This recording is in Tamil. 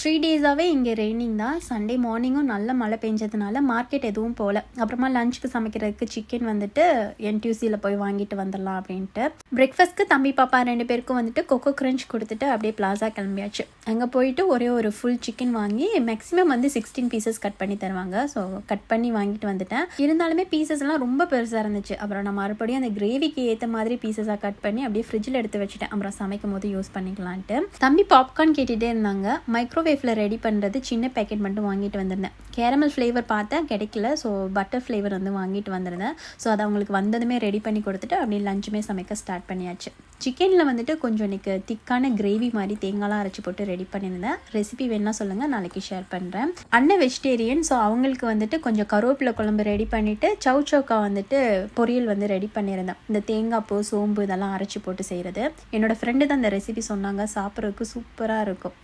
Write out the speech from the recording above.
3 டேஸாகவே இங்கே ரெய்னிங் தான். சண்டே மார்னிங்கும் நல்ல மழை பெஞ்சதுனால மார்க்கெட் எதுவும் போகல. அப்புறமா லஞ்சுக்கு சமைக்கிறதுக்கு சிக்கன் வந்துட்டு என்டியூசியில் போய் வாங்கிட்டு வந்துடலாம் அப்படின்ட்டு. பிரேக்ஃபாஸ்ட்க்கு தம்பி பாப்பா 2 பேருக்கும் வந்துட்டு கொக்கோ கிரன்ச் கொடுத்துட்டு அப்படியே பிளாசா கிளம்பியாச்சு. அங்கே போயிட்டு ஒரே ஒரு ஃபுல் சிக்கன் வாங்கி மேக்ஸிமம் வந்து 16 பீசஸ் கட் பண்ணி தருவாங்க. ஸோ கட் பண்ணி வாங்கிட்டு வந்துட்டேன். இருந்தாலுமே பீசஸ்லாம் ரொம்ப பெருசாக இருந்துச்சு. அப்புறம் நான் மறுபடியும் அந்த கிரேவிக்கு ஏற்ற மாதிரி பீசஸாக கட் பண்ணி அப்படியே ஃப்ரிட்ஜில் எடுத்து வச்சுட்டேன். அப்புறம் சமைக்கும் போது யூஸ் பண்ணிக்கலான்ட்டு. தம்பி பாப்கார்ன் கேட்டுகிட்டே இருந்தாங்க. மைக்ரோவேவ்ல ரெடி பண்ணுறது சின்ன பேக்கெட் மட்டும் வாங்கிட்டு வந்திருந்தேன். கேரமல் ஃப்ளேவர் பார்த்தேன், கிடைக்கல. ஸோ பட்டர் ஃப்ளேவர் வந்து வாங்கிட்டு வந்திருந்தேன். ஸோ அதை அவங்களுக்கு வந்ததுமே ரெடி பண்ணி கொடுத்துட்டு அப்படியே லஞ்சுமே சமைக்க ஸ்டார்ட் பண்ணியாச்சு. சிக்கனில் வந்துட்டு கொஞ்சம் எனக்கு திக்கான கிரேவி மாதிரி தேங்காய்லாம் அரைச்சி போட்டு ரெடி பண்ணியிருந்தேன். ரெசிபி வேணா சொல்லுங்கள், நாளைக்கு ஷேர் பண்ணுறேன். அண்ணன் வெஜிடேரியன். ஸோ அவங்களுக்கு வந்துட்டு கொஞ்சம் கருவேப்பிலை குழம்பு ரெடி பண்ணிவிட்டு சவுச்சவுக்கா வந்துட்டு பொரியல் வந்து ரெடி பண்ணியிருந்தேன். இந்த தேங்காய் பூ, சோம்பு இதெல்லாம் அரைச்சி போட்டு செய்கிறது. என்னோடய ஃப்ரெண்டு தான் இந்த ரெசிபி சொன்னாங்க. சாப்பிட்றதுக்கு சூப்பராக இருக்கும்.